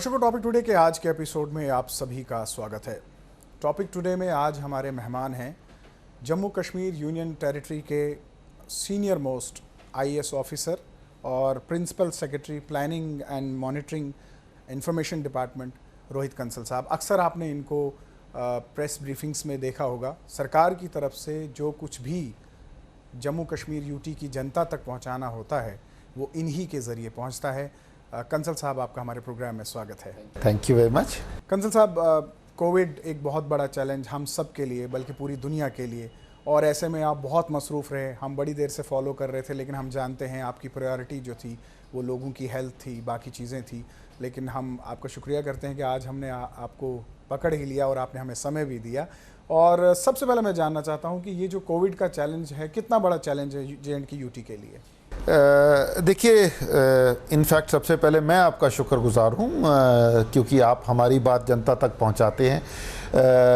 दर्शकों, topic today के आज के एपिसोड में आप सभी का स्वागत है। टॉपिक टुडे में आज हमारे मेहमान हैं जम्मू कश्मीर यूनियन टेरिटरी के सीनियर मोस्ट आईएएस ऑफिसर और principal secretary planning and monitoring information department Rohit Kansal साहब। अक्सर आपने इनको प्रेस ब्रीफिंग्स में देखा होगा। सरकार की तरफ से जो कुछ भी जम्मू कश्मीर यूटी की जनता तक पहुंचाना होता है वो इन्हीं के ज़रिए पहुंचता है। कंसल साहब, आपका हमारे प्रोग्राम में स्वागत है। Thank you very much. Kansal साहब, कोविड एक बहुत बड़ा चैलेंज हम सब के लिए, बल्कि पूरी दुनिया के लिए, और ऐसे में आप बहुत मसरूफ़ रहे। हम बड़ी देर से फॉलो कर रहे थे, लेकिन हम जानते हैं आपकी प्रायोरिटी जो थी वो लोगों की हेल्थ थी, बाकी चीज़ें थी। लेकिन हम आपका शुक्रिया करते हैं कि आज हमने आपको पकड़ ही लिया और आपने हमें समय भी दिया। और सबसे पहले मैं जानना चाहता हूँ कि ये जो कोविड का चैलेंज है, कितना बड़ा चैलेंज है जे.एंड.के यूटी के लिए? देखिए, इनफैक्ट सबसे पहले मैं आपका शुक्रगुजार हूँ क्योंकि आप हमारी बात जनता तक पहुँचाते हैं।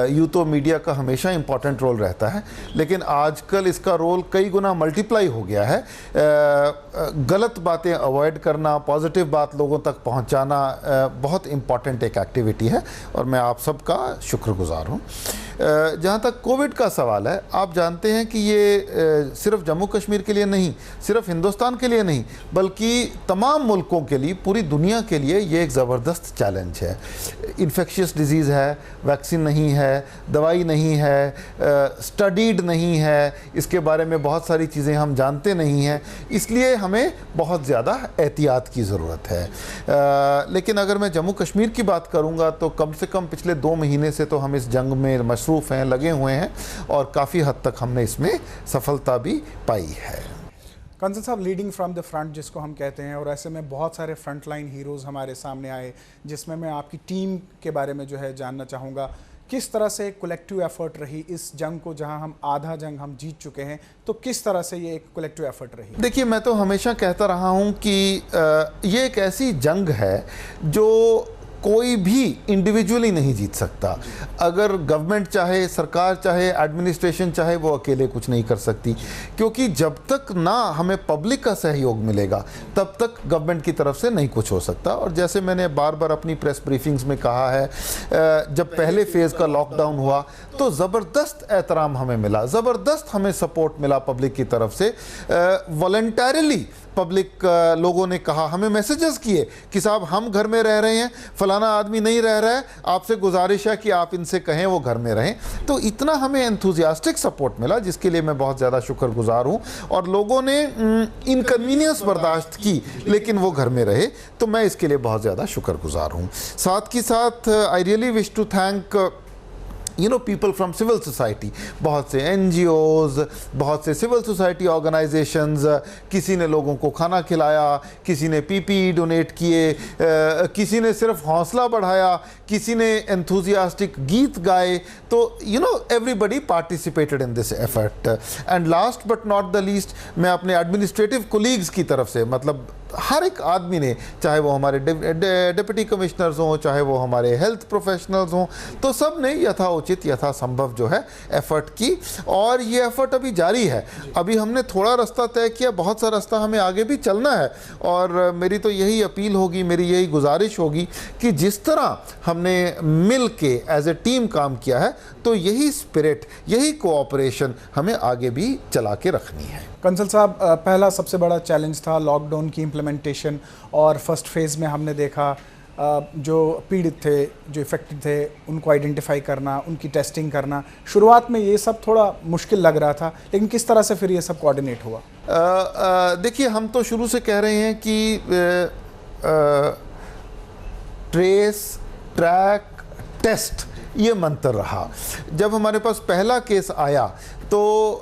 यूँ तो मीडिया का हमेशा इम्पॉर्टेंट रोल रहता है, लेकिन आजकल इसका रोल कई गुना मल्टीप्लाई हो गया है। गलत बातें अवॉइड करना, पॉजिटिव बात लोगों तक पहुँचाना बहुत इम्पॉर्टेंट एक एक्टिविटी है और मैं आप सबका शुक्रगुजार हूँ। जहाँ तक कोविड का सवाल है, आप जानते हैं कि ये सिर्फ जम्मू कश्मीर के लिए नहीं, सिर्फ हिंदुस्तान के लिए नहीं, बल्कि तमाम मुल्कों के लिए, पूरी दुनिया के लिए ये एक ज़बरदस्त चैलेंज है। इन्फेक्शियस डिजीज़ है, वैक्सीन नहीं है, दवाई नहीं है, स्टडीड नहीं है, इसके बारे में बहुत सारी चीज़ें हम जानते नहीं हैं, इसलिए हमें बहुत ज़्यादा एहतियात की ज़रूरत है। लेकिन अगर मैं जम्मू कश्मीर की बात करूँगा तो कम से कम पिछले 2 महीने से तो हम इस जंग में मसरूफ़ हैं, लगे हुए हैं और काफ़ी हद तक हमने इसमें सफलता भी पाई है। कंसल साहब, लीडिंग फ्रॉम द फ्रंट जिसको हम कहते हैं, और ऐसे में बहुत सारे फ्रंट लाइन हीरोज़ हमारे सामने आए, जिसमें मैं आपकी टीम के बारे में जो है जानना चाहूँगा। किस तरह से एक कलेक्टिव एफर्ट रही इस जंग को, जहां हम आधा जंग हम जीत चुके हैं, तो किस तरह से ये एक कलेक्टिव एफर्ट रही? देखिए, मैं तो हमेशा कहता रहा हूं कि ये एक ऐसी जंग है जो कोई भी इंडिविजुअली नहीं जीत सकता। अगर गवर्नमेंट चाहे, सरकार चाहे, एडमिनिस्ट्रेशन चाहे, वो अकेले कुछ नहीं कर सकती, क्योंकि जब तक ना हमें पब्लिक का सहयोग मिलेगा तब तक गवर्नमेंट की तरफ से नहीं कुछ हो सकता। और जैसे मैंने बार बार अपनी प्रेस ब्रीफिंग्स में कहा है, जब पहले फेज़ का लॉकडाउन हुआ तो ज़बरदस्त एहतराम हमें मिला, ज़बरदस्त हमें सपोर्ट मिला पब्लिक की तरफ से। वॉलंटरली पब्लिक लोगों ने कहा, हमें मैसेजेस किए कि साहब हम घर में रह रहे हैं, फलाना आदमी नहीं रह रहा है, आपसे गुजारिश है कि आप इनसे कहें वो घर में रहें। तो इतना हमें एंथुजियास्टिक सपोर्ट मिला, जिसके लिए मैं बहुत ज़्यादा शुक्रगुजार हूँ। और लोगों ने इनकन्वीनियंस बर्दाश्त की, लेकिन वो घर में रहे, तो मैं इसके लिए बहुत ज़्यादा शुक्रगुजार हूँ। साथ ही साथ I really wish to thank people from civil society. बहुत से NGOs, बहुत से सिविल सोसाइटी ऑर्गेनाइजेशंस, किसी ने लोगों को खाना खिलाया, किसी ने PPE डोनेट किए, किसी ने सिर्फ हौसला बढ़ाया, किसी ने एंथुजियास्टिक गीत गाए। तो everybody participated in this effort. And last but not the least, मैं अपने एडमिनिस्ट्रेटिव कोलीग्स की तरफ से, मतलब हर एक आदमी ने, चाहे वो हमारे डिप्टी कमिश्नर्स हों, चाहे वो हमारे हेल्थ प्रोफेशनल्स हों, तो सब ने यथाउचित यथासंभव जो है एफर्ट की। और ये एफर्ट अभी जारी है। अभी हमने थोड़ा रास्ता तय किया, बहुत सा रास्ता हमें आगे भी चलना है। और मेरी तो यही अपील होगी, मेरी यही गुजारिश होगी कि जिस तरह हमने मिल के एज ए टीम काम किया है, तो यही स्पिरिट, यही कोऑपरेशन हमें आगे भी चला के रखनी है। कंसल साहब, पहला सबसे बड़ा चैलेंज था लॉकडाउन की इम्प्लीमेंटेशन। और फर्स्ट फेज़ में हमने देखा जो पीड़ित थे, जो इफ़ेक्टेड थे, उनको आइडेंटिफाई करना, उनकी टेस्टिंग करना। शुरुआत में ये सब थोड़ा मुश्किल लग रहा था, लेकिन किस तरह से फिर ये सब कोऑर्डिनेट हुआ? देखिए, हम तो शुरू से कह रहे हैं कि ट्रेस, ट्रैक, टेस्ट, ये मंत्र रहा। जब हमारे पास पहला केस आया तो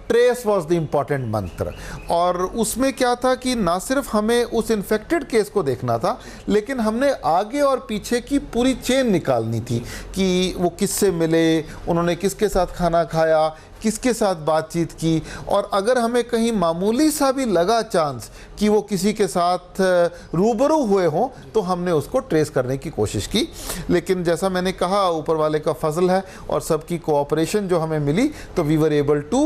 ट्रेस वाज द इम्पॉर्टेंट मंत्र। और उसमें क्या था कि ना सिर्फ हमें उस इन्फेक्टेड केस को देखना था, लेकिन हमने आगे और पीछे की पूरी चेन निकालनी थी कि वो किससे मिले, उन्होंने किसके साथ खाना खाया, किसके साथ बातचीत की। और अगर हमें कहीं मामूली सा भी लगा चांस कि वो किसी के साथ रूबरू हुए हों, तो हमने उसको ट्रेस करने की कोशिश की। लेकिन जैसा मैंने कहा, ऊपर वाले का फजल है और सबकी कोऑपरेशन जो हमें मिली, तो we were able to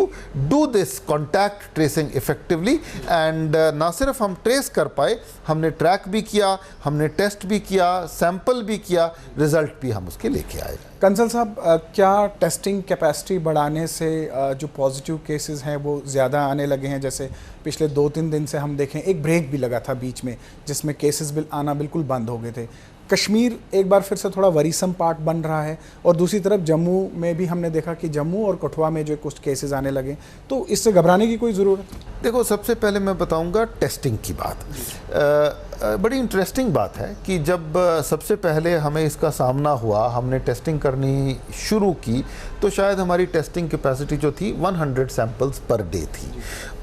do this contact tracing effectively and ना सिर्फ हम ट्रेस कर पाए, हमने ट्रैक भी किया, हमने टेस्ट भी किया, सैंपल भी किया, रिजल्ट भी हम उसके लेके आए। कंसल साहब, क्या टेस्टिंग कैपेसिटी बढ़ाने से जो पॉजिटिव केसेस हैं वो ज़्यादा आने लगे हैं? जैसे पिछले 2-3 दिन से हम देखें, एक ब्रेक भी लगा था बीच में जिसमें केसेस आना बिल्कुल बंद हो गए थे। कश्मीर एक बार फिर से थोड़ा वरीसम पार्ट बन रहा है, और दूसरी तरफ जम्मू में भी हमने देखा कि जम्मू और कठुआ में जो कुछ केसेस आने लगे, तो इससे घबराने की कोई ज़रूरत? देखो, सबसे पहले मैं बताऊंगा टेस्टिंग की बात। बड़ी इंटरेस्टिंग बात है कि जब सबसे पहले हमें इसका सामना हुआ, हमने टेस्टिंग करनी शुरू की, तो शायद हमारी टेस्टिंग कैपेसिटी जो थी 100 सैंपल्स पर डे थी।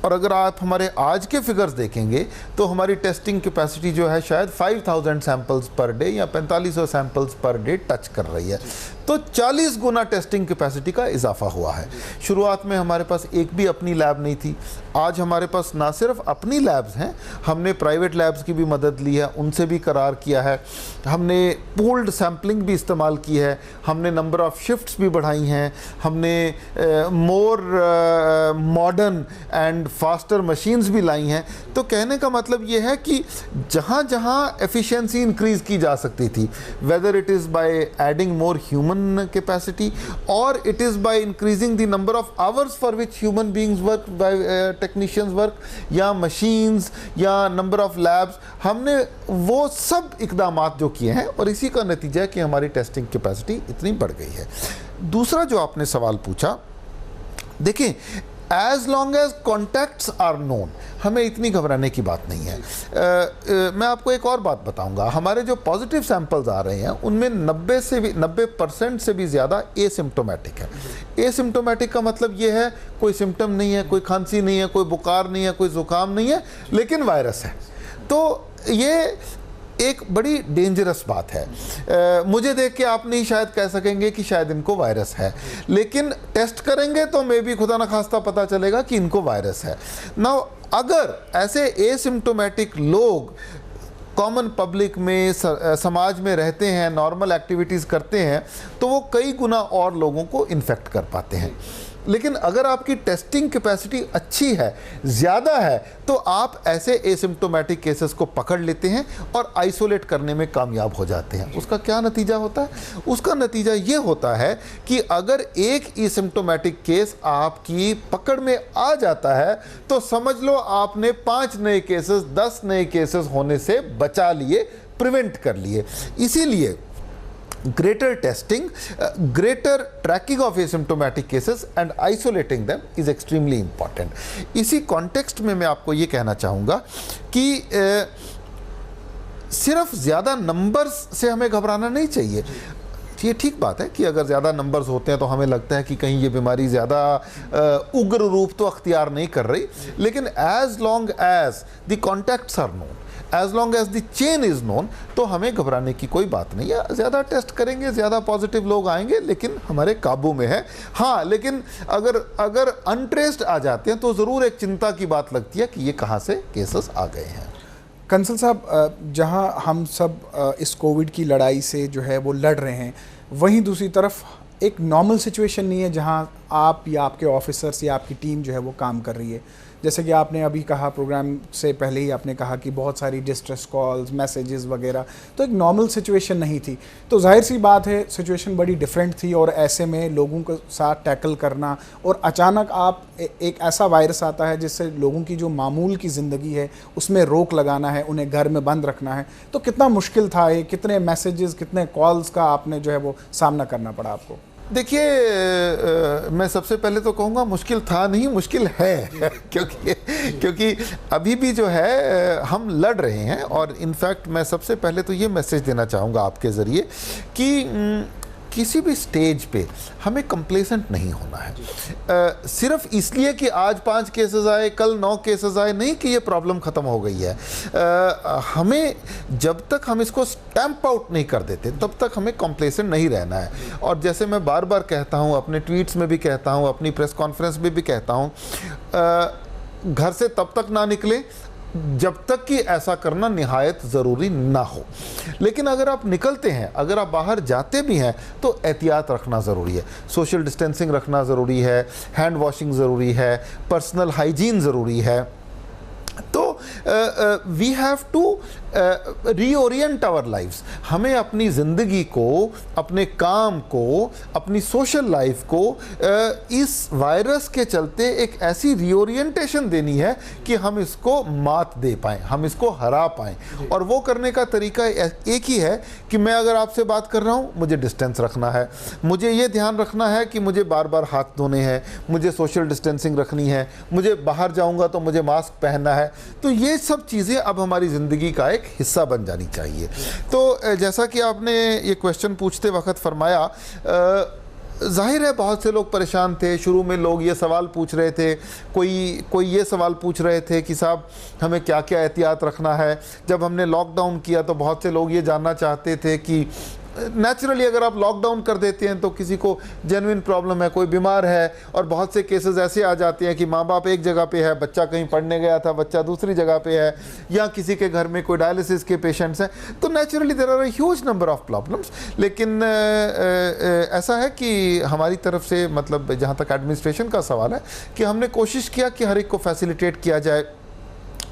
और अगर आप हमारे आज के फिगर्स देखेंगे तो हमारी टेस्टिंग कैपेसिटी जो है शायद 5000 सैंपल्स पर डे या 4500 सैंपल्स पर डे टच कर रही है। तो 40 गुना टेस्टिंग कैपेसिटी का इजाफा हुआ है। शुरुआत में हमारे पास एक भी अपनी लैब नहीं थी, आज हमारे पास ना सिर्फ अपनी लैब्स हैं, हमने प्राइवेट लैब्स की भी मदद ली है, उनसे भी करार किया है, हमने पूल्ड सैम्पलिंग भी इस्तेमाल की है, हमने नंबर ऑफ शिफ्ट्स भी बढ़ाई हैं, हमने मोर मॉडर्न एंड फास्टर मशीन्स भी लाई हैं। तो कहने का मतलब ये है कि जहाँ जहाँ एफिशिएंसी इंक्रीज की जा सकती थी, whether it is by adding more human capacity or it is by increasing the number of hours for which human beings work, by technicians work, या machines या number of labs, हमने वो सब इकदामात जो किए हैं और इसी का नतीजा है कि हमारी टेस्टिंग कैपेसिटी इतनी बढ़ गई है। दूसरा जो आपने सवाल पूछा, देखिए, as long as contacts are known, हमें इतनी घबराने की बात नहीं है। मैं आपको एक और बात बताऊंगा, हमारे जो पॉजिटिव सैंपल्स आ रहे हैं उनमें 90% से भी ज़्यादा एसिम्प्टोमेटिक है। एसिम्प्टोमेटिक का मतलब ये है कोई सिम्टम नहीं है, कोई खांसी नहीं है, कोई बुखार नहीं है, कोई ज़ुकाम नहीं है, लेकिन वायरस है। तो ये एक बड़ी डेंजरस बात है। मुझे देख के आप नहीं शायद कह सकेंगे कि शायद इनको वायरस है, लेकिन टेस्ट करेंगे तो मे भी खुदा न खास्ता पता चलेगा कि इनको वायरस है। नाउ अगर ऐसे एसिम्प्टोमेटिक लोग कॉमन पब्लिक में, समाज में रहते हैं, नॉर्मल एक्टिविटीज़ करते हैं, तो वो कई गुना और लोगों को इन्फेक्ट कर पाते हैं। लेकिन अगर आपकी टेस्टिंग कैपेसिटी अच्छी है, ज़्यादा है, तो आप ऐसे एसिम्प्टोमेटिक केसेस को पकड़ लेते हैं और आइसोलेट करने में कामयाब हो जाते हैं। उसका क्या नतीजा होता है? उसका नतीजा ये होता है कि अगर एक एसिम्प्टोमेटिक केस आपकी पकड़ में आ जाता है तो समझ लो आपने 5 नए केसेस, 10 नए केसेस होने से बचा लिए, प्रिवेंट कर लिए। इसीलिए greater testing, greater tracking of asymptomatic cases and isolating them is extremely important. इसी context में मैं आपको ये कहना चाहूँगा कि सिर्फ ज़्यादा नंबर्स से हमें घबराना नहीं चाहिए। ये ठीक बात है कि अगर ज़्यादा नंबर्स होते हैं तो हमें लगता है कि कहीं ये बीमारी ज़्यादा उग्र रूप तो अख्तियार नहीं कर रही, लेकिन as long as the contacts are known, as long as the chain is known, तो हमें घबराने की कोई बात नहीं है। ज़्यादा टेस्ट करेंगे, ज़्यादा पॉजिटिव लोग आएंगे, लेकिन हमारे काबू में है। हाँ, लेकिन अगर अनट्रेस्ड आ जाते हैं तो ज़रूर एक चिंता की बात लगती है कि ये कहाँ से केसेस आ गए हैं। कंसल साहब, जहाँ हम सब इस कोविड की लड़ाई से जो है वो लड़ रहे हैं, वहीं दूसरी तरफ एक नॉर्मल सिचुएशन नहीं है जहाँ आप या आपके ऑफिसर्स या आपकी टीम जो है वो काम कर रही है। जैसे कि आपने अभी कहा, प्रोग्राम से पहले ही आपने कहा कि बहुत सारी डिस्ट्रेस कॉल्स, मैसेजेस वगैरह, तो एक नॉर्मल सिचुएशन नहीं थी। तो जाहिर सी बात है सिचुएशन बड़ी डिफरेंट थी, और ऐसे में लोगों के साथ टैकल करना, और अचानक आप एक ऐसा वायरस आता है जिससे लोगों की जो मामूल की ज़िंदगी है उसमें रोक लगाना है, उन्हें घर में बंद रखना है, तो कितना मुश्किल था ये? कितने मैसेजेस, कितने कॉल्स का आपने जो है वो सामना करना पड़ा आपको? देखिए, मैं सबसे पहले तो कहूँगा मुश्किल था नहीं, मुश्किल है क्योंकि अभी भी जो है हम लड़ रहे हैं। और इनफैक्ट मैं सबसे पहले तो ये मैसेज देना चाहूँगा आपके ज़रिए कि किसी भी स्टेज पे हमें कंप्लेसेंट नहीं होना है। सिर्फ इसलिए कि आज 5 केसेस आए, कल 9 केसेस आए, नहीं कि ये प्रॉब्लम ख़त्म हो गई है। हमें जब तक हम इसको स्टैंप आउट नहीं कर देते तब तक हमें कंप्लेसेंट नहीं रहना है। और जैसे मैं बार बार कहता हूँ, अपने ट्वीट्स में भी कहता हूँ, अपनी प्रेस कॉन्फ्रेंस में भी कहता हूँ, घर से तब तक ना निकलें जब तक कि ऐसा करना निहायत ज़रूरी ना हो। लेकिन अगर आप निकलते हैं, अगर आप बाहर जाते भी हैं, तो एहतियात रखना ज़रूरी है। सोशल डिस्टेंसिंग रखना ज़रूरी है, हैंड वॉशिंग ज़रूरी है, पर्सनल हाइजीन ज़रूरी है। तो we have to reorient our lifes. हमें अपनी ज़िंदगी को, अपने काम को, अपनी सोशल लाइफ को इस वायरस के चलते एक ऐसी रीओरिएंटेशन देनी है कि हम इसको मात दे पाएँ, हम इसको हरा पाएँ। और वो करने का तरीका एक ही है कि मैं अगर आपसे बात कर रहा हूँ, मुझे डिस्टेंस रखना है, मुझे ये ध्यान रखना है कि मुझे बार बार हाथ धोने हैं, मुझे सोशल डिस्टेंसिंग रखनी है, मुझे बाहर जाऊँगा तो मुझे मास्क पहनना है। तो ये सब चीज़ें अब हमारी ज़िंदगी का एक हिस्सा बन जानी चाहिए। तो जैसा कि आपने ये क्वेश्चन पूछते वक्त फरमाया, जाहिर है बहुत से लोग परेशान थे। शुरू में लोग ये सवाल पूछ रहे थे, कोई ये सवाल पूछ रहे थे कि साहब हमें क्या क्या एहतियात रखना है। जब हमने लॉकडाउन किया तो बहुत से लोग ये जानना चाहते थे कि नेचुरली अगर आप लॉकडाउन कर देते हैं तो किसी को जेन्युइन प्रॉब्लम है, कोई बीमार है, और बहुत से केसेस ऐसे आ जाते हैं कि माँ बाप एक जगह पे है, बच्चा कहीं पढ़ने गया था, बच्चा दूसरी जगह पे है, या किसी के घर में कोई डायलिसिस के पेशेंट्स हैं, तो naturally there are a huge number of problems. लेकिन ऐसा है कि हमारी तरफ से, मतलब जहाँ तक एडमिनिस्ट्रेशन का सवाल है, कि हमने कोशिश किया कि हर एक को फैसिलिटेट किया जाए।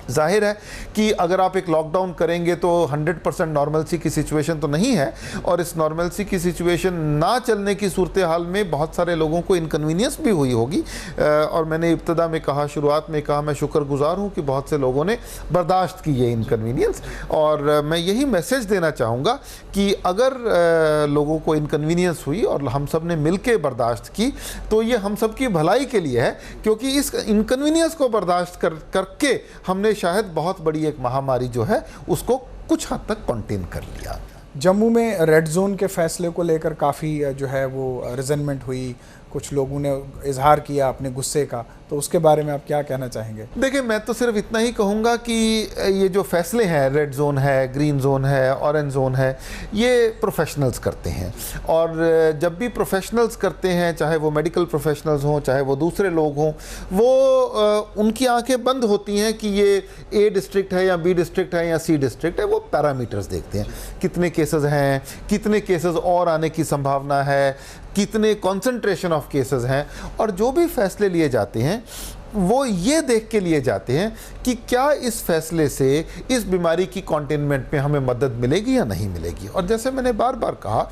जाहिर है कि अगर आप एक लॉकडाउन करेंगे तो 100% नॉर्मलसी की सिचुएशन तो नहीं है, और इस नॉर्मलसी की सिचुएशन ना चलने की सूरत हाल में बहुत सारे लोगों को इनकन्वीनियंस भी हुई होगी। और मैंने इब्तदा में कहा, शुरुआत में कहा, मैं शुक्रगुजार हूँ कि बहुत से लोगों ने बर्दाश्त की ये इनकन्वीनियंस। और मैं यही मैसेज देना चाहूँगा कि अगर लोगों को इनकन्वीनियंस हुई और हम सब ने मिल के बर्दाश्त की, तो ये हम सब की भलाई के लिए है, क्योंकि इस इनकन्वीनियंस को बर्दाश्त करके हमने शायद बहुत बड़ी एक महामारी जो है उसको कुछ हद तक कंटेन कर लिया। जम्मू में रेड जोन के फैसले को लेकर काफ़ी जो है वो रिजनमेंट हुई, कुछ लोगों ने इजहार किया अपने गुस्से का, तो उसके बारे में आप क्या कहना चाहेंगे? देखिए, मैं तो सिर्फ इतना ही कहूँगा कि ये जो फैसले हैं, रेड जोन है, ग्रीन जोन है, ऑरेंज जोन है, ये प्रोफेशनल्स करते हैं। और जब भी प्रोफेशनल्स करते हैं, चाहे वो मेडिकल प्रोफेशनल्स हों, चाहे वो दूसरे लोग हों, वो उनकी आंखें बंद होती हैं कि ये ए डिस्ट्रिक्ट है या बी डिस्ट्रिक्ट है या सी डिस्ट्रिक्ट है। वो पैरामीटर्स देखते हैं, कितने केसेस हैं, कितने केसेस और आने की संभावना है, कितने कॉन्सेंट्रेशन ऑफ केसेस हैं, और जो भी फैसले लिए जाते हैं वो ये देख के लिए जाते हैं कि क्या इस फैसले से इस बीमारी की कंटेनमेंट में हमें मदद मिलेगी या नहीं मिलेगी। और जैसे मैंने बार बार कहा,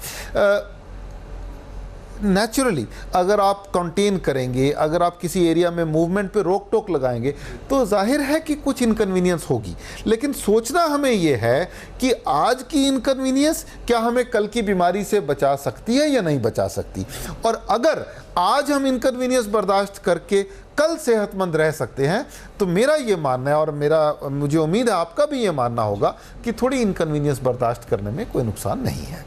नेचुरली अगर आप कंटेन करेंगे, अगर आप किसी एरिया में मूवमेंट पे रोक टोक लगाएंगे, तो जाहिर है कि कुछ इनकन्वीनियंस होगी। लेकिन सोचना हमें ये है कि आज की इनकन्वीनियंस क्या हमें कल की बीमारी से बचा सकती है या नहीं बचा सकती। और अगर आज हम इनकन्वीनियंस बर्दाश्त करके कल सेहतमंद रह सकते हैं, तो मेरा ये मानना है, और मुझे उम्मीद है आपका भी ये मानना होगा, कि थोड़ी इनकन्वीनियंस बर्दाश्त करने में कोई नुकसान नहीं है।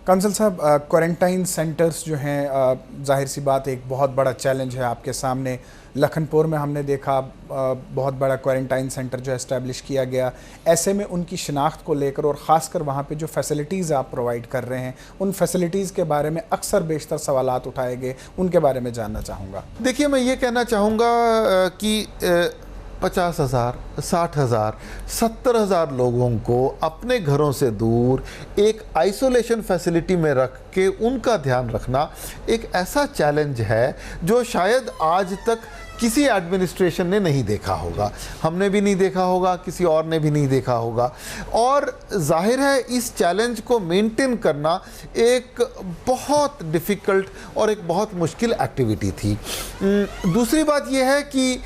कंसल साहब, क्वारंटाइन सेंटर्स जो हैं, जाहिर सी बात एक बहुत बड़ा चैलेंज है आपके सामने। लखनपुर में हमने देखा बहुत बड़ा क्वारंटाइन सेंटर जो एस्टैब्लिश किया गया। ऐसे में उनकी शिनाख्त को लेकर और ख़ासकर वहाँ पे जो फैसिलिटीज़ आप प्रोवाइड कर रहे हैं, उन फैसिलिटीज़ के बारे में अक्सर बेशतर सवालात उठाए गए, उनके बारे में जानना चाहूँगा। देखिए, मैं ये कहना चाहूँगा कि 50,000, 60,000, 70,000 लोगों को अपने घरों से दूर एक आइसोलेशन फैसिलिटी में रख के उनका ध्यान रखना एक ऐसा चैलेंज है जो शायद आज तक किसी एडमिनिस्ट्रेशन ने नहीं देखा होगा। हमने भी नहीं देखा होगा, किसी और ने भी नहीं देखा होगा। और जाहिर है इस चैलेंज को मेंटेन करना एक बहुत डिफ़िकल्ट और एक बहुत मुश्किल एक्टिविटी थी। दूसरी बात यह है कि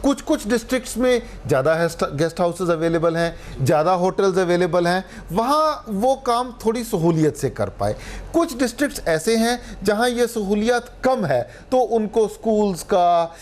कुछ डिस्ट्रिक्ट्स में ज़्यादा गेस्ट हाउसेस अवेलेबल हैं, ज़्यादा होटल्स अवेलेबल हैं, वहाँ वो काम थोड़ी सहूलियत से कर पाए। कुछ डिस्ट्रिक्ट्स ऐसे हैं जहाँ ये सहूलियत कम है, तो उनको स्कूल्स का,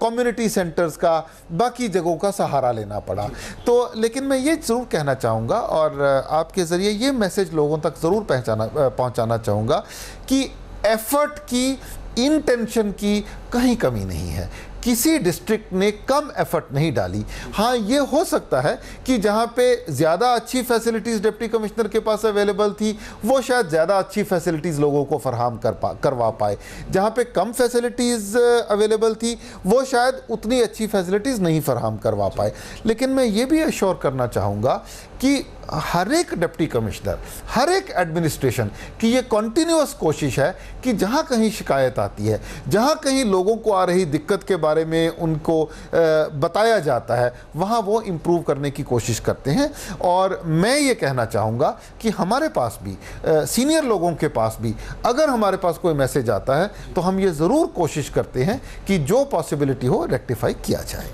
कम्युनिटी सेंटर्स का, बाकी जगहों का सहारा लेना पड़ा। तो लेकिन मैं ये ज़रूर कहना चाहूँगा, और आपके ज़रिए ये मैसेज लोगों तक ज़रूर पहुँचाना चाहूँगा कि एफ़र्ट की, इंटेंशन की कहीं कमी नहीं है। किसी डिस्ट्रिक्ट ने कम एफर्ट नहीं डाली। हाँ, ये हो सकता है कि जहाँ पे ज़्यादा अच्छी फैसिलिटीज़ डिप्टी कमिश्नर के पास अवेलेबल थी, वो शायद ज़्यादा अच्छी फैसिलिटीज़ लोगों को फराहम करवा पाए। जहाँ पे कम फैसिलिटीज़ अवेलेबल थी, वो शायद उतनी अच्छी फैसिलिटीज़ नहीं फराहम करवा पाए। लेकिन मैं ये भी एश्योर करना चाहूँगा कि हर एक डिप्टी कमिश्नर, हर एक एडमिनिस्ट्रेशन की ये कॉन्टिन्यूअस कोशिश है कि जहाँ कहीं शिकायत आती है, जहाँ कहीं लोगों को आ रही दिक्कत के बारे में उनको बताया जाता है, वहाँ वो इम्प्रूव करने की कोशिश करते हैं। और मैं ये कहना चाहूँगा कि हमारे पास भी, सीनियर लोगों के पास भी, अगर हमारे पास कोई मैसेज आता है तो हम ये ज़रूर कोशिश करते हैं कि जो पॉसिबिलिटी हो रेक्टिफाई किया जाए।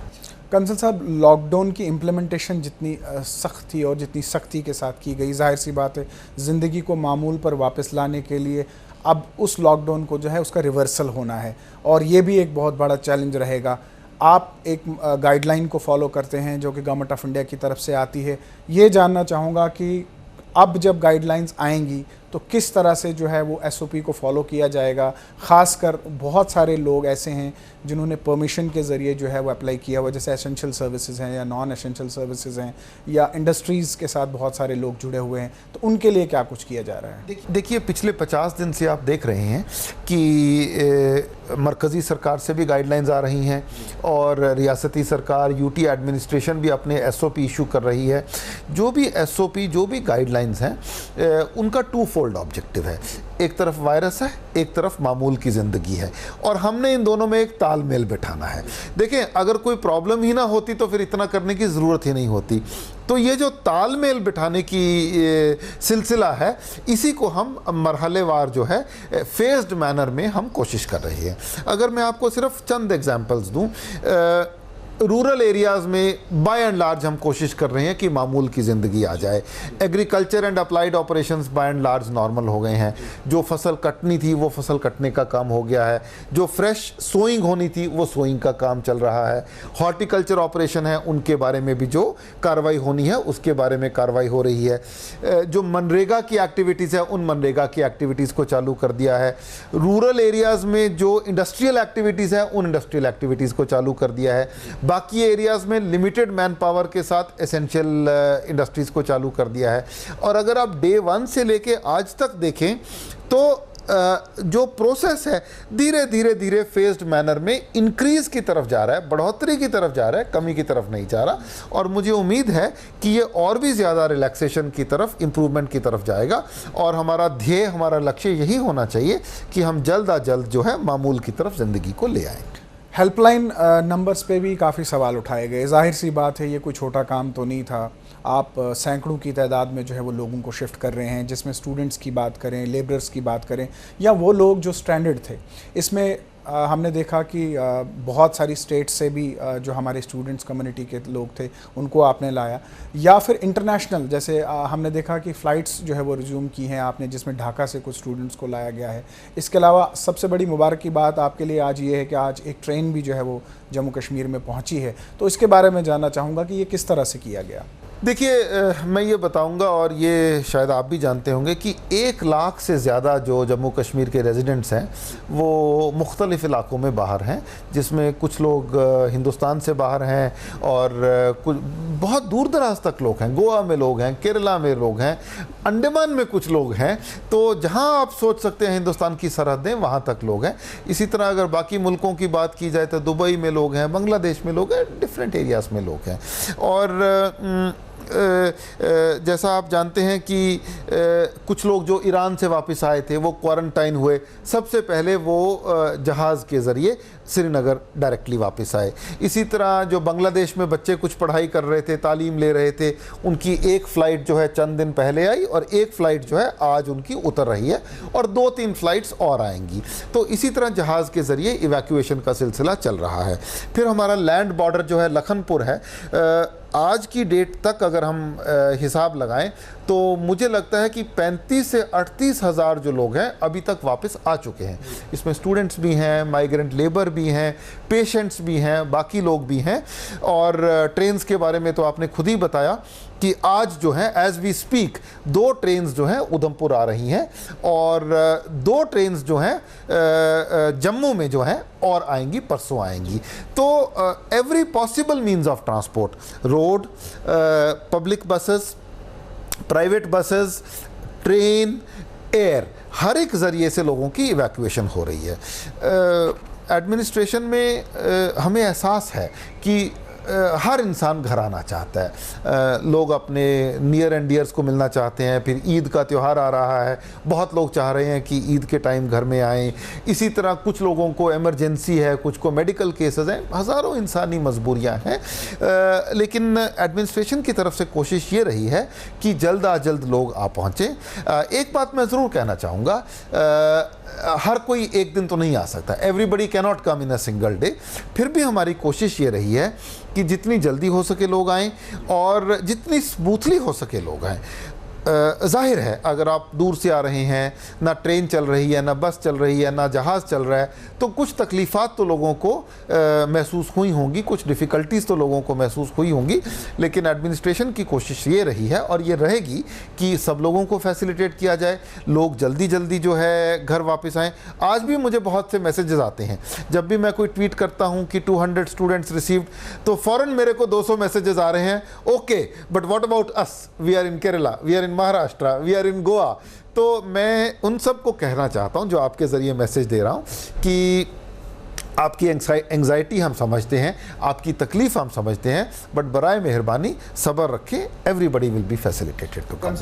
कंसल साहब, लॉकडाउन की इम्प्लीमेंटेशन जितनी सख्त थी और जितनी सख्ती के साथ की गई, जाहिर सी बात है ज़िंदगी को मामूल पर वापस लाने के लिए अब उस लॉकडाउन को जो है उसका रिवर्सल होना है, और ये भी एक बहुत बड़ा चैलेंज रहेगा। आप एक गाइडलाइन को फॉलो करते हैं जो कि गवर्नमेंट ऑफ इंडिया की तरफ से आती है। ये जानना चाहूँगा कि अब जब गाइडलाइंस आएंगी तो किस तरह से जो है वो एसओपी को फॉलो किया जाएगा। ख़ासकर बहुत सारे लोग ऐसे हैं जिन्होंने परमिशन के ज़रिए जो है वो अप्लाई किया हुआ, जैसे एसेंशियल सर्विसेज हैं या नॉन एसेंशियल सर्विसेज हैं, या इंडस्ट्रीज़ के साथ बहुत सारे लोग जुड़े हुए हैं, तो उनके लिए क्या कुछ किया जा रहा है? देखिए, पिछले 50 दिन से आप देख रहे हैं कि मरकज़ी सरकार से भी गाइडलाइंस आ रही हैं और रियासती सरकार, यूटी एडमिनिस्ट्रेशन भी अपने एसओपी इशू कर रही है। जो भी एसओपी, जो भी गाइडलाइंस हैं, उनका टू फोल्ड ऑब्जेक्टिव है। एक तरफ वायरस है, एक तरफ मामूल की ज़िंदगी है, और हमने इन दोनों में एक तालमेल बिठाना है। देखें, अगर कोई प्रॉब्लम ही ना होती तो फिर इतना करने की ज़रूरत ही नहीं होती। तो ये जो तालमेल बिठाने की सिलसिला है, इसी को हम मरहलेवार जो है फेज्ड मैनर में हम कोशिश कर रहे हैं। अगर मैं आपको सिर्फ चंद एग्जांपल्स दूं, रूरल एरियाज़ में बाय एंड लार्ज हम कोशिश कर रहे हैं कि मामूल की ज़िंदगी आ जाए। Agriculture and applied operations by and large normal हो गए हैं। जो फसल कटनी थी वो फसल कटने का काम हो गया है। जो फ्रेश सोइंग होनी थी वो सोइंग का काम चल रहा है। हॉर्टिकल्चर ऑपरेशन है, उनके बारे में भी जो कार्रवाई होनी है उसके बारे में कार्रवाई हो रही है। जो मनरेगा की एक्टिविटीज़ है, उन मनरेगा की एक्टिविटीज़ को चालू कर दिया है। रूरल एरियाज़ में जो इंडस्ट्रियल एक्टिविटीज़ है, उन इंडस्ट्रियल एक्टिविटीज़ को चालू कर दिया है। बाकी एरियाज़ में लिमिटेड मैन पावर के साथ एसेंशियल इंडस्ट्रीज़ को चालू कर दिया है। और अगर आप डे 1 से लेके आज तक देखें तो जो प्रोसेस है धीरे धीरे धीरे फेज्ड मैनर में इंक्रीज़ की तरफ जा रहा है, बढ़ोतरी की तरफ जा रहा है, कमी की तरफ नहीं जा रहा। और मुझे उम्मीद है कि ये और भी ज़्यादा रिलैक्सेशन की तरफ, इम्प्रूवमेंट की तरफ जाएगा। और हमारा ध्येय, हमारा लक्ष्य यही होना चाहिए कि हम जल्द अज जल्द जो है मामूल की तरफ ज़िंदगी को ले आएँ। हेल्पलाइन नंबर्स पे भी काफ़ी सवाल उठाए गए। जाहिर सी बात है ये कोई छोटा काम तो नहीं था। आप सैकड़ों की तादाद में जो है वो लोगों को शिफ्ट कर रहे हैं, जिसमें स्टूडेंट्स की बात करें, लेबरर्स की बात करें, या वो लोग जो स्ट्रैंडेड थे। इसमें हमने देखा कि बहुत सारी स्टेट से भी जो हमारे स्टूडेंट्स कम्युनिटी के लोग थे उनको आपने लाया, या फिर इंटरनेशनल, जैसे हमने देखा कि फ़्लाइट्स जो है वो रिज्यूम की हैं आपने, जिसमें ढाका से कुछ स्टूडेंट्स को लाया गया है। इसके अलावा सबसे बड़ी मुबारक की बात आपके लिए आज ये है कि आज एक ट्रेन भी जो है वो जम्मू कश्मीर में पहुंची है। तो इसके बारे में जानना चाहूँगा कि ये किस तरह से किया गया। देखिए, मैं ये बताऊंगा, और ये शायद आप भी जानते होंगे कि 1 लाख से ज़्यादा जो जम्मू कश्मीर के रेजिडेंट्स हैं वो मुख्तलिफ़ इलाक़ों में बाहर हैं, जिसमें कुछ लोग हिंदुस्तान से बाहर हैं और कुछ बहुत दूर दराज तक लोग हैं। गोवा में लोग हैं, केरला में लोग हैं, अंडमान में कुछ लोग हैं। तो जहाँ आप सोच सकते हैं हिंदुस्तान की सरहदें, वहाँ तक लोग हैं। इसी तरह अगर बाकी मुल्कों की बात की जाए तो दुबई में लोग हैं, बांग्लादेश में लोग हैं, डिफरेंट एरियाज़ में लोग हैं। और जैसा आप जानते हैं कि कुछ लोग जो ईरान से वापस आए थे वो क्वारंटाइन हुए। सबसे पहले वो जहाज़ के ज़रिए श्रीनगर डायरेक्टली वापस आए। इसी तरह जो बांग्लादेश में बच्चे कुछ पढ़ाई कर रहे थे, तालीम ले रहे थे, उनकी एक फ़्लाइट जो है चंद दिन पहले आई और एक फ़्लाइट जो है आज उनकी उतर रही है, और 2-3 फ़्लाइट्स और आएंगी। तो इसी तरह जहाज़ के ज़रिए इवैक्यूएशन का सिलसिला चल रहा है। फिर हमारा लैंड बॉर्डर जो है लखनपुर है, आज की डेट तक अगर हम हिसाब लगाएं तो मुझे लगता है कि 35 से 38 हज़ार जो लोग हैं अभी तक वापस आ चुके हैं। इसमें स्टूडेंट्स भी हैं, माइग्रेंट लेबर भी हैं, पेशेंट्स भी हैं, बाकी लोग भी हैं। और ट्रेन्स के बारे में तो आपने खुद ही बताया कि आज जो है एज वी स्पीक 2 ट्रेन्स जो हैं उधमपुर आ रही हैं और 2 ट्रेन्स जो हैं जम्मू में जो हैं और आएंगी, परसों आएंगी। तो every possible means of transport, road, public buses, private buses, train, air, हर एक ज़रिए से लोगों की इवैक्यूएशन हो रही है। एडमिनिस्ट्रेशन में हमें एहसास है कि हर इंसान घर आना चाहता है। लोग अपने नियर एंड डियर्स को मिलना चाहते हैं। फिर ईद का त्यौहार आ रहा है, बहुत लोग चाह रहे हैं कि ईद के टाइम घर में आएँ। इसी तरह कुछ लोगों को इमरजेंसी है, कुछ को मेडिकल केसेस हैं, हज़ारों इंसानी मजबूरियां हैं। लेकिन एडमिनिस्ट्रेशन की तरफ से कोशिश ये रही है कि जल्द अज जल्द लोग आ पहुँचें। एक बात मैं ज़रूर कहना चाहूँगा, हर कोई एक दिन तो नहीं आ सकता, everybody cannot come in a single day. फिर भी हमारी कोशिश ये रही है कि जितनी जल्दी हो सके लोग आएँ और जितनी स्मूथली हो सके लोग आएँ। जाहिर है अगर आप दूर से आ रहे हैं, ना ट्रेन चल रही है, ना बस चल रही है, ना जहाज़ चल रहा है, तो कुछ तकलीफ़ात तो लोगों को महसूस हुई होंगी, कुछ डिफ़िकल्टीज़ तो लोगों को महसूस हुई होंगी। लेकिन एडमिनिस्ट्रेशन की कोशिश ये रही है और ये रहेगी कि सब लोगों को फैसिलिटेट किया जाए, लोग जल्दी जल्दी जो है घर वापस आएँ। आज भी मुझे बहुत से मैसेजेस आते हैं, जब भी मैं कोई ट्वीट करता हूँ कि 200 स्टूडेंट्स रिसीव्ड, तो फ़ौरन मेरे को 200 मैसेजेस आ रहे हैं, okay but what about us, we are in Kerala, we are in Maharashtra, we are in Goa. तो मैं उन सब को कहना चाहता हूं, जो आपके ज़रिए मैसेज दे रहा हूं, कि आपकी एंग्जाइटी हम समझते हैं, आपकी तकलीफ़ हम समझते हैं, बट बराए मेहरबानी सब्र रखें, everybody will be facilitated to come.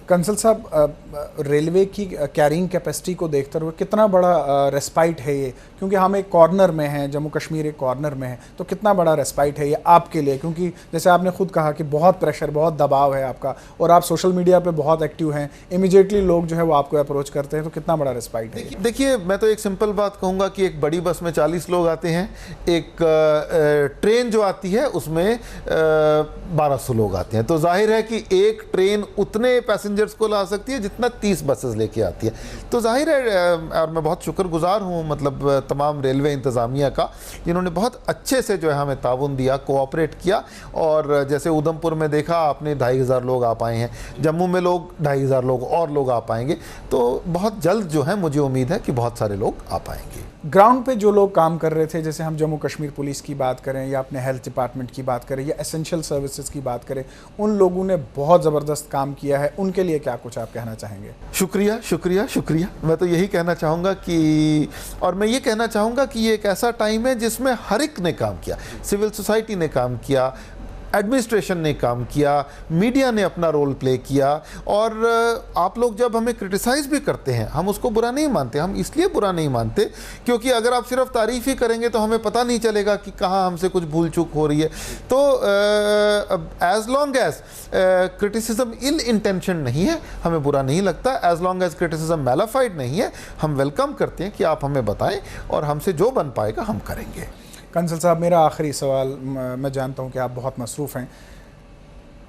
Kansal साहब, रेलवे की कैरिंग कैपेसिटी को देखते हुए कितना बड़ा रेस्पाइट है ये, क्योंकि हम एक कॉर्नर में हैं, जम्मू कश्मीर एक कॉर्नर में है, तो कितना बड़ा रेस्पाइट है ये आपके लिए? क्योंकि जैसे आपने खुद कहा कि बहुत प्रेशर, बहुत दबाव है आपका, और आप सोशल मीडिया पे बहुत एक्टिव हैं, इमीडिएटली लोग जो है वो आपको अप्रोच करते हैं, तो कितना बड़ा रेस्पाइट है? देखिए, मैं तो एक सिंपल बात कहूँगा कि एक बड़ी बस में 40 लोग आते हैं, एक ट्रेन जो आती है उसमें 1200 लोग आते हैं, तो जाहिर है कि एक ट्रेन उतने पैसेंजर्स को ला सकती है जितना 30 बसेस लेके आती है। तो जाहिर है, और मैं बहुत शुक्रगुजार हूँ मतलब तमाम रेलवे इंतज़ामिया का, जिन्होंने बहुत अच्छे से जो है हमें ताउन दिया, कोऑपरेट किया। और जैसे उधमपुर में देखा आपने 2500 लोग आ पाए हैं, जम्मू में लोग 2500 लोग और लोग आ पाएंगे, तो बहुत जल्द जो है मुझे उम्मीद है कि बहुत सारे लोग आ पाएंगे। ग्राउंड पे जो लोग काम कर रहे थे, जैसे हम जम्मू कश्मीर पुलिस की बात करें या अपने हेल्थ डिपार्टमेंट की बात करें या एसेंशियल सर्विसेज की बात करें, उन लोगों ने बहुत ज़बरदस्त काम किया है, उनके लिए क्या कुछ आप कहना चाहेंगे? शुक्रिया शुक्रिया शुक्रिया। मैं तो यही कहना चाहूँगा कि, और मैं ये कहना चाहूँगा कि ये एक ऐसा टाइम है जिसमें हर एक ने काम किया, सिविल सोसाइटी ने काम किया, एडमिनिस्ट्रेशन ने काम किया, मीडिया ने अपना रोल प्ले किया। और आप लोग जब हमें क्रिटिसाइज़ भी करते हैं, हम उसको बुरा नहीं मानते, हम इसलिए बुरा नहीं मानते क्योंकि अगर आप सिर्फ तारीफ़ ही करेंगे तो हमें पता नहीं चलेगा कि कहाँ हमसे कुछ भूल चूक हो रही है। तो एज़ लॉन्ग एज क्रिटिसिज्म इल इंटेंशन नहीं है, हमें बुरा नहीं लगता। As long as criticism mala fide नहीं है, हम वेलकम करते हैं कि आप हमें बताएं और हमसे जो बन पाएगा हम करेंगे। कंसल साहब, मेरा आखिरी सवाल, मैं जानता हूं कि आप बहुत मसरूफ़ हैं,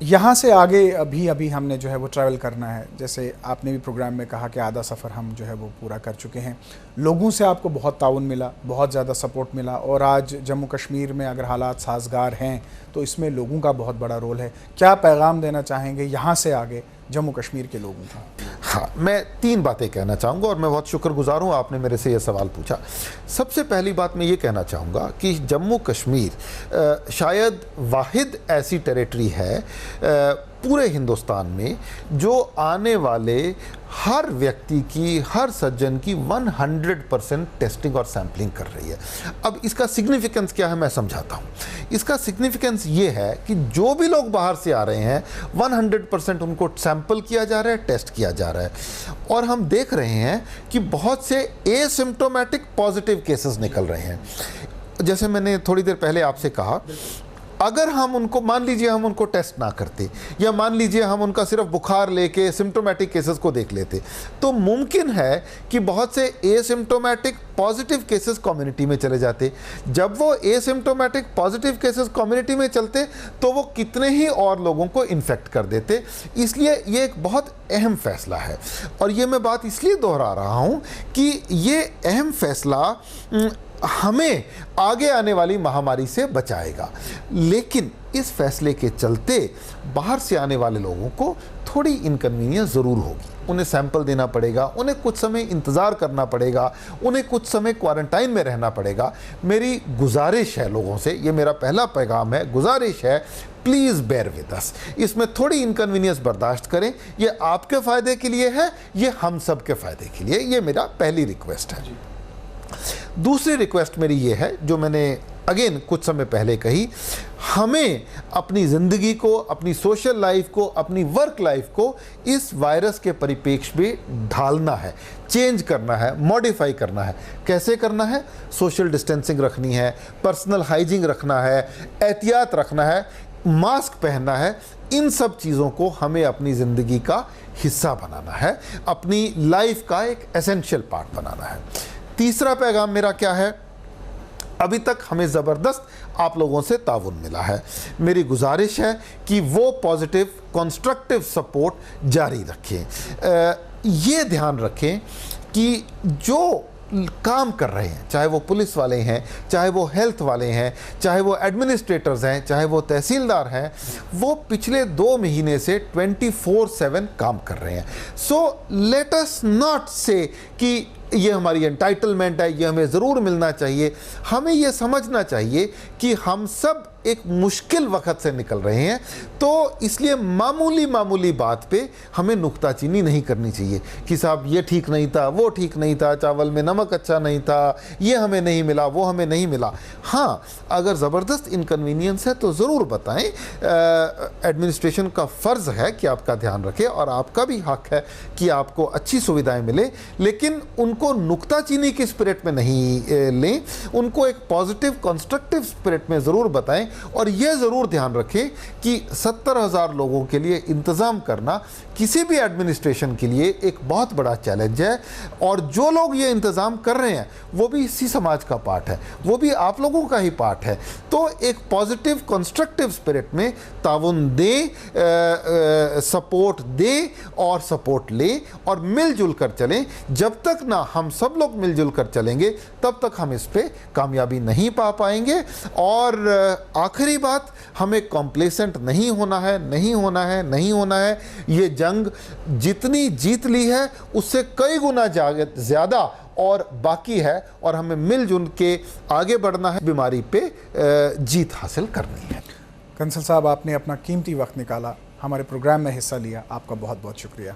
यहाँ से आगे अभी हमने जो है वो ट्रैवल करना है, जैसे आपने भी प्रोग्राम में कहा कि आधा सफ़र हम जो है वो पूरा कर चुके हैं, लोगों से आपको बहुत ताउन मिला, बहुत ज़्यादा सपोर्ट मिला, और आज जम्मू कश्मीर में अगर हालात साजगार हैं तो इसमें लोगों का बहुत बड़ा रोल है। क्या पैगाम देना चाहेंगे यहाँ से आगे जम्मू कश्मीर के लोगों का? हाँ, मैं 3 बातें कहना चाहूँगा और मैं बहुत शुक्रगुजार हूँ आपने मेरे से ये सवाल पूछा। सबसे पहली बात मैं ये कहना चाहूँगा कि जम्मू कश्मीर शायद वाहिद ऐसी टेरिटरी है पूरे हिंदुस्तान में जो आने वाले हर व्यक्ति की, हर सज्जन की 100% टेस्टिंग और सैम्पलिंग कर रही है। अब इसका सिग्निफिकेंस क्या है मैं समझाता हूँ। इसका सिग्निफिकेंस ये है कि जो भी लोग बाहर से आ रहे हैं 100% उनको सैंपल किया जा रहा है, टेस्ट किया जा रहा है, और हम देख रहे हैं कि बहुत से एसिम्प्टोमेटिक पॉजिटिव केसेस निकल रहे हैं। जैसे मैंने थोड़ी देर पहले आपसे कहा अगर हम उनको, मान लीजिए हम उनको टेस्ट ना करते, या मान लीजिए हम उनका सिर्फ बुखार लेके सिम्टोमेटिक केसेस को देख लेते, तो मुमकिन है कि बहुत से एसिम्टोमेटिक पॉजिटिव केसेस कम्युनिटी में चले जाते। जब वो एसिम्टोमेटिक पॉजिटिव केसेस कम्युनिटी में चलते तो वो कितने ही और लोगों को इन्फेक्ट कर देते। इसलिए ये एक बहुत अहम फैसला है, और ये मैं बात इसलिए दोहरा रहा हूँ कि ये अहम फैसला हमें आगे आने वाली महामारी से बचाएगा। लेकिन इस फैसले के चलते बाहर से आने वाले लोगों को थोड़ी इनकन्वीनियंस ज़रूर होगी। उन्हें सैंपल देना पड़ेगा, उन्हें कुछ समय इंतज़ार करना पड़ेगा, उन्हें कुछ समय क्वारंटाइन में रहना पड़ेगा। मेरी गुजारिश है लोगों से, ये मेरा पहला पैगाम है, गुजारिश है, प्लीज़ बेयर विद अस। इसमें थोड़ी इनकन्वीनियंस बर्दाश्त करें। ये आपके फ़ायदे के लिए है, ये हम सब के फ़ायदे के लिए। ये मेरा पहली रिक्वेस्ट है। दूसरी रिक्वेस्ट मेरी ये है, जो मैंने अगेन कुछ समय पहले कही, हमें अपनी ज़िंदगी को, अपनी सोशल लाइफ को, अपनी वर्क लाइफ को इस वायरस के परिप्रेक्ष्य में ढालना है, चेंज करना है, मॉडिफाई करना है। कैसे करना है? सोशल डिस्टेंसिंग रखनी है, पर्सनल हाइजीन रखना है, एहतियात रखना है, मास्क पहनना है। इन सब चीज़ों को हमें अपनी ज़िंदगी का हिस्सा बनाना है, अपनी लाइफ का एक एसेंशियल पार्ट बनाना है। तीसरा पैगाम मेरा क्या है? अभी तक हमें ज़बरदस्त आप लोगों से ताउन मिला है। मेरी गुजारिश है कि वो पॉजिटिव कंस्ट्रक्टिव सपोर्ट जारी रखें। ये ध्यान रखें कि जो काम कर रहे हैं, चाहे वो पुलिस वाले हैं, चाहे वो हेल्थ वाले हैं, चाहे वो एडमिनिस्ट्रेटर्स हैं, चाहे वो तहसीलदार हैं, वो पिछले 2 महीने से 24/7 काम कर रहे हैं। सो लेट अस नॉट से कि ये हमारी एंटाइटलमेंट है, ये हमें ज़रूर मिलना चाहिए। हमें ये समझना चाहिए कि हम सब एक मुश्किल वक्त से निकल रहे हैं, तो इसलिए मामूली बात पे हमें नुक्ताचीनी नहीं करनी चाहिए कि साहब ये ठीक नहीं था, वो ठीक नहीं था, चावल में नमक अच्छा नहीं था, ये हमें नहीं मिला, वो हमें नहीं मिला। हाँ, अगर ज़बरदस्त इनकन्वीनियंस है तो ज़रूर बताएं। एडमिनिस्ट्रेशन का फ़र्ज़ है कि आपका ध्यान रखे, और आपका भी हक है कि आपको अच्छी सुविधाएं मिले, लेकिन उनको नुक्ताचीनी की स्पिरिट में नहीं लें, उनको एक पॉजिटिव कंस्ट्रक्टिव स्पिरिट में ज़रूर बताएं। और यह ज़रूर ध्यान रखें कि 70,000 लोगों के लिए इंतज़ाम करना किसी भी एडमिनिस्ट्रेशन के लिए एक बहुत बड़ा चैलेंज है, और जो लोग ये इंतज़ाम कर रहे हैं वो भी इसी समाज का पार्ट है, वो भी आप लोगों का ही पार्ट है। तो एक पॉजिटिव कंस्ट्रक्टिव स्पिरिट में ताउन दें, सपोर्ट दें और सपोर्ट लें, और मिलजुल कर चलें। जब तक ना हम सब लोग मिलजुल कर चलेंगे तब तक हम इस पे कामयाबी नहीं पा पाएंगे। और आखिरी बात, हमें कॉम्प्लेसेंट नहीं होना है, नहीं होना है, नहीं होना है। ये जंग जितनी जीत ली है उससे कई गुना ज़्यादा और बाकी है, और हमें मिलजुल के आगे बढ़ना है, बीमारी पे जीत हासिल करनी है। कंसल साहब, आपने अपना कीमती वक्त निकाला, हमारे प्रोग्राम में हिस्सा लिया, आपका बहुत बहुत शुक्रिया।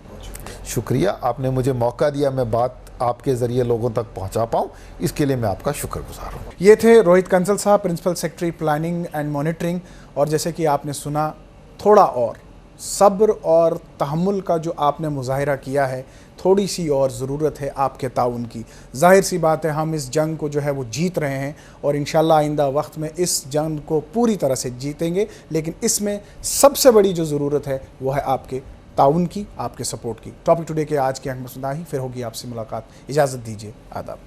शुक्रिया, आपने मुझे मौका दिया मैं बात आपके ज़रिए लोगों तक पहुंचा पाऊं, इसके लिए मैं आपका शुक्रगुजार हूं। ये थे रोहित कंसल साहब, principal secretary planning and monitoring. और जैसे कि आपने सुना, थोड़ा और सब्र और तहम्मुल का जो आपने मुजाहिरा किया है, थोड़ी सी और ज़रूरत है आपके ताउन की। जाहिर सी बात है, हम इस जंग को जो है वो जीत रहे हैं, और इंशाल्लाह आइंदा वक्त में इस जंग को पूरी तरह से जीतेंगे। लेकिन इसमें सबसे बड़ी जो ज़रूरत है वो है आपके ताउन की, आपके सपोर्ट की। टॉपिक टुडे के आज के अंक में सुना ही, फिर होगी आपसे मुलाकात। इजाज़त दीजिए, आदाब।